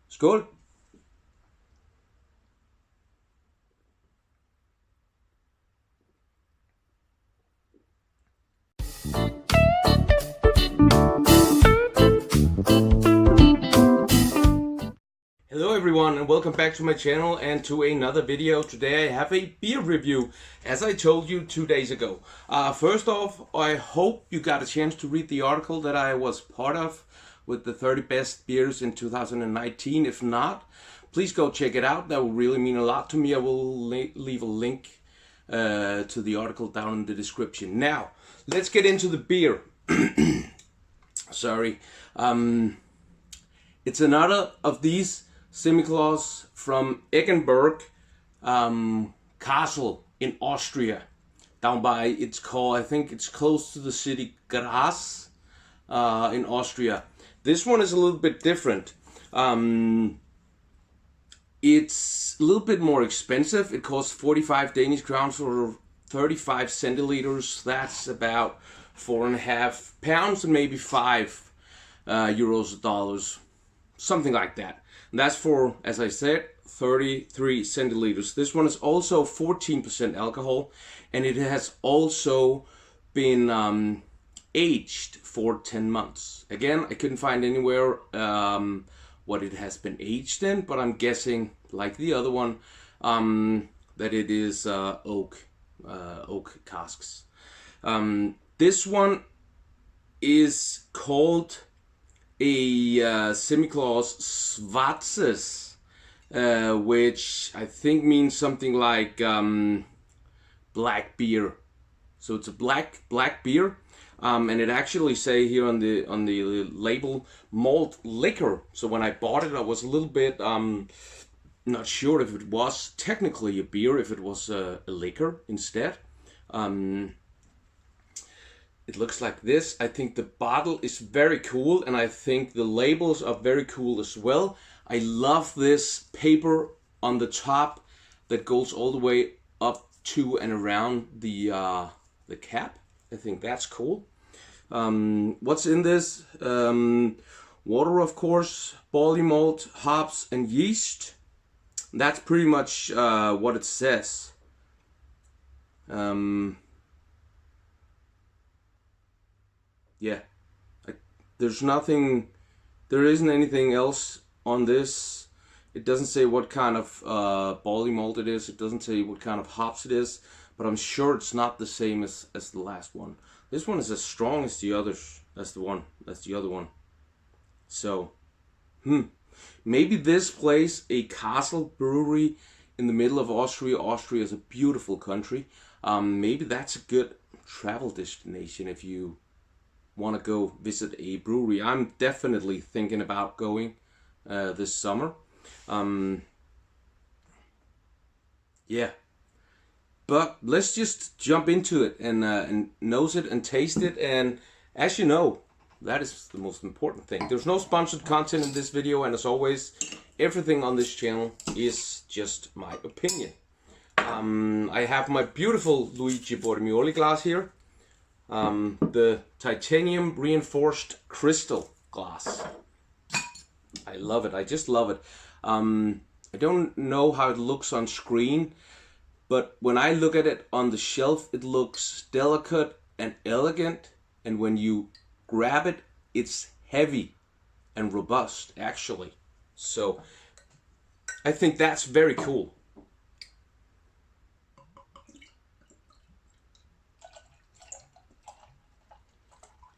Skål! Hello everyone and welcome back to my channel and to another video. Today I have a beer review, as I told you 2 days ago. First off, I hope you got a chance to read the article that I was part of with the 30 best beers in 2019. If not, please go check it out. That will really mean a lot to me. I will leave a link to the article down in the description. Now, let's get into the beer. Sorry. It's another of these Samichlaus from Eggenberg Castle in Austria, down by, it's called, I think it's close to the city Graz in Austria. This one is a little bit different. It's a little bit more expensive. It costs 45 Danish crowns for 35 centiliters. That's about 4.5 pounds and maybe 5 euros or dollars, something like that. And that's for, as I said, 33 centiliters. This one is also 14% alcohol, and it has also been aged for 10 months. Again, I couldn't find anywhere what it has been aged in, but I'm guessing, like the other one, that it is oak casks. This one is called a Samichlaus Schwarzes, which I think means something like black beer. So it's a black beer, and it actually say here on the label malt liquor. So when I bought it, I was a little bit not sure if it was technically a beer, if it was a liquor instead. It looks like this. I think the bottle is very cool, and I think the labels are very cool as well. I love this paper on the top that goes all the way up to and around the cap. I think that's cool. What's in this? Water, of course, barley malt, hops, and yeast. That's pretty much what it says. Yeah, there isn't anything else on this. It doesn't say what kind of barley malt it is. It doesn't say what kind of hops it is, but I'm sure it's not the same as the last one. This one is as strong as the others. That's the other one. So, maybe this place, a castle brewery in the middle of Austria. Austria is a beautiful country. Maybe that's a good travel destination if you want to go visit a brewery. I'm definitely thinking about going this summer. Yeah, but let's just jump into it and nose it and taste it. And as you know, that is the most important thing. There's no sponsored content in this video, and as always, everything on this channel is just my opinion. I have my beautiful Luigi Bormioli glass here. The titanium reinforced crystal glass. I love it. I just love it. I don't know how it looks on screen, but when I look at it on the shelf, it looks delicate and elegant. And when you grab it, it's heavy and robust, actually. So I think that's very cool.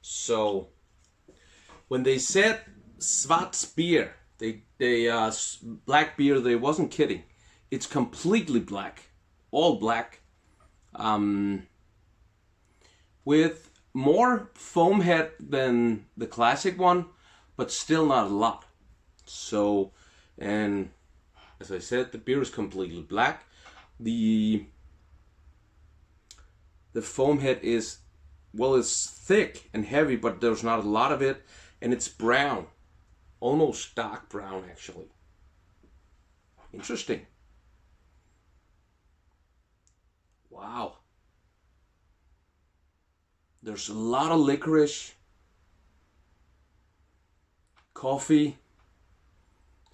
So when they said schwarzbier, black beer, they wasn't kidding. It's completely black, all black, with more foam head than the classic one, but still not a lot. So, and as I said, the beer is completely black. The foam head is, well, it's thick and heavy, but there's not a lot of it, and it's brown, almost dark brown actually. Interesting. Wow. There's a lot of licorice, coffee,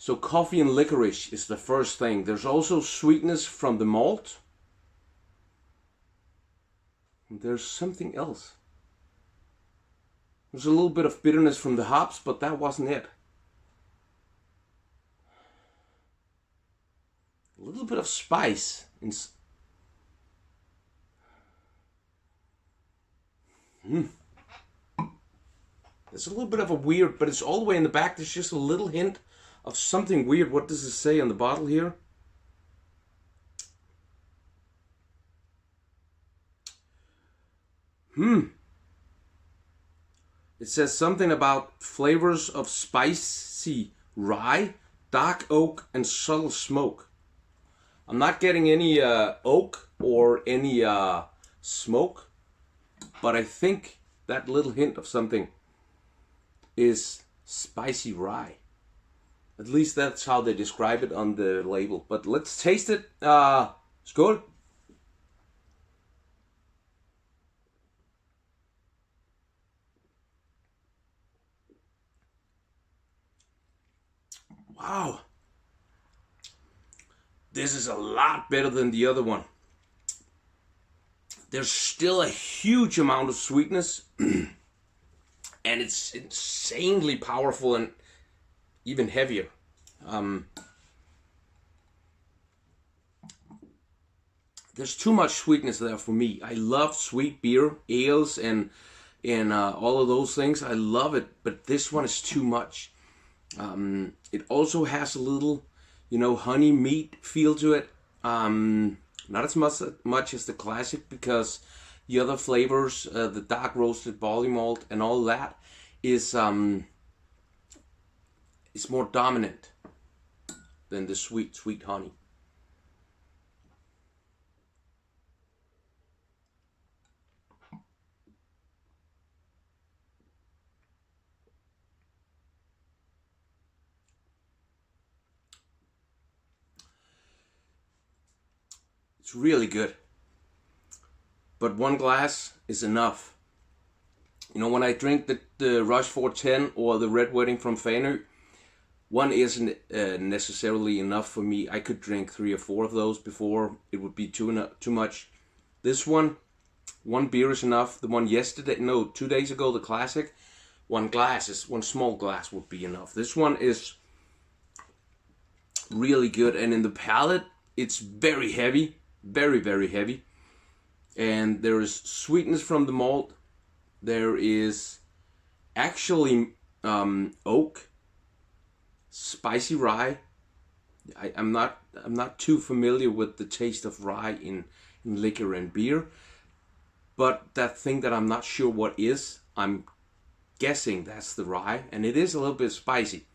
So coffee and licorice is the first thing. There's also sweetness from the malt. And there's something else. There's a little bit of bitterness from the hops, but that wasn't it. A little bit of spice. There's a little bit of a weird, but it's all the way in the back. There's just a little hint of something weird. What does it say on the bottle here? It says something about flavors of spicy rye, dark oak, and subtle smoke. I'm not getting any oak or any smoke, but I think that little hint of something is spicy rye. At least that's how they describe it on the label. But let's taste it. Skål! Wow! This is a lot better than the other one. There's still a huge amount of sweetness. And it's insanely powerful and even heavier. There's too much sweetness there for me. I love sweet beer, ales, and all of those things. I love it, but this one is too much. It also has a little, honey meat feel to it. Not as much as the classic, because the other flavors, the dark roasted barley malt and all that, is more dominant than the sweet honey. It's really good. But one glass is enough. When I drink the Rochefort 10 or the Red Wedding from Fanø, one isn't necessarily enough for me. I could drink 3 or 4 of those before it would be too much. This one beer is enough. The one 2 days ago, the classic, one small glass would be enough. This one is really good, and in the palate, it's very heavy, very, very heavy. And there is sweetness from the malt. There is actually oak, spicy rye. I'm not too familiar with the taste of rye in liquor and beer, but that thing that I'm not sure what is, I'm guessing that's the rye, and it is a little bit spicy.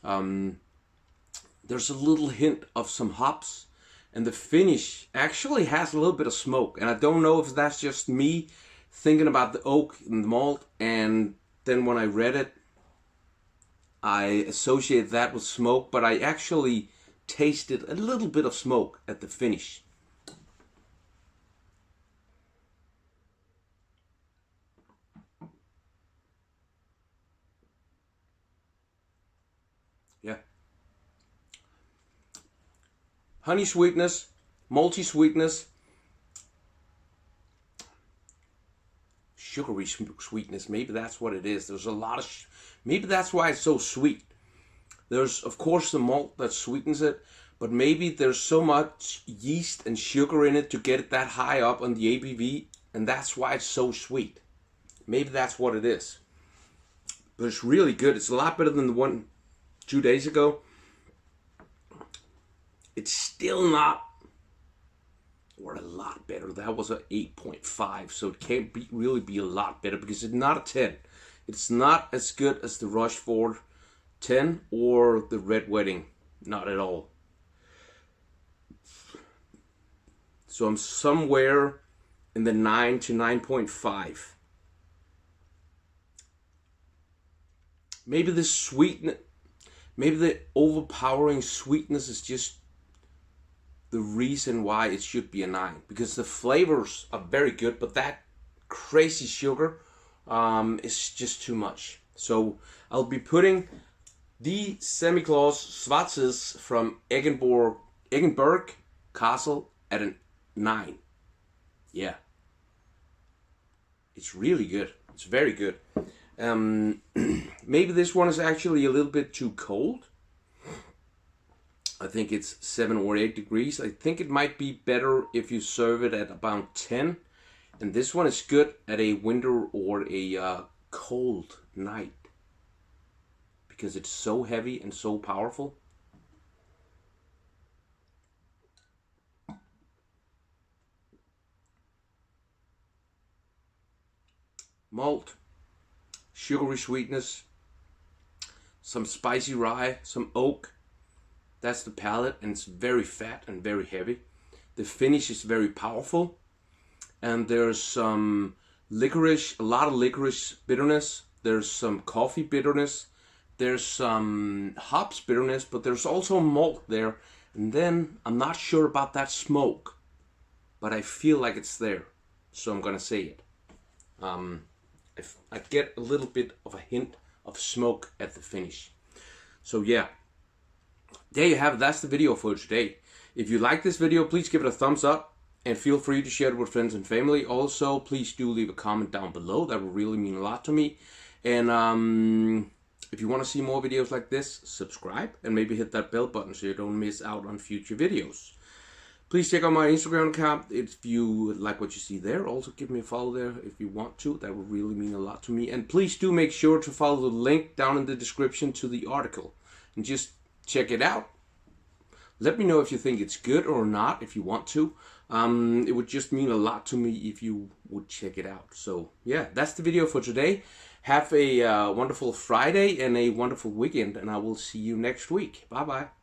There's a little hint of some hops. And the finish actually has a little bit of smoke. And I don't know if that's just me thinking about the oak and the malt. And then when I read it, I associate that with smoke. But I actually tasted a little bit of smoke at the finish. Yeah. Honey sweetness, malty sweetness, sugary sweetness. Maybe that's what it is. There's a lot of, maybe that's why it's so sweet. There's, of course, the malt that sweetens it, but maybe there's so much yeast and sugar in it to get it that high up on the ABV, and that's why it's so sweet. Maybe that's what it is. But it's really good. It's a lot better than the one 2 days ago. It's still not, or a lot better. That was an 8.5, so it can't really be a lot better because it's not a 10. It's not as good as the Rochefort 10 or the Red Wedding, not at all. So I'm somewhere in the 9 to 9.5. Maybe the sweetness, maybe the overpowering sweetness is just the reason why it should be a 9, because the flavors are very good, but that crazy sugar is just too much. So I'll be putting The Samichlaus Schwarzes from Eggenberg Castle at a 9. Yeah. It's really good. It's very good. Maybe this one is actually a little bit too cold. I think it's 7 or 8 degrees. I think it might be better if you serve it at about 10. And this one is good at a winter or a cold night, because it's so heavy and so powerful. Malt, sugary sweetness, some spicy rye, some oak. That's the palate, and it's very fat and very heavy. The finish is very powerful, and there's some licorice, a lot of licorice bitterness. There's some coffee bitterness. There's some hops bitterness, but there's also malt there. And then I'm not sure about that smoke, but I feel like it's there, so I'm gonna say it. If I get a little bit of a hint of smoke at the finish. So yeah, there you have it. That's the video for today. If you like this video, please give it a thumbs up and feel free to share it with friends and family. Also, please do leave a comment down below. That would really mean a lot to me. And if you want to see more videos like this, subscribe and maybe hit that bell button so you don't miss out on future videos. Please check out my Instagram account if you like what you see there. Also give me a follow there if you want to. That would really mean a lot to me. And please do make sure to follow the link down in the description to the article. And just check it out. Let me know if you think it's good or not, if you want to. It would just mean a lot to me if you would check it out. So yeah, that's the video for today. Have a wonderful Friday and a wonderful weekend, and I will see you next week. Bye bye.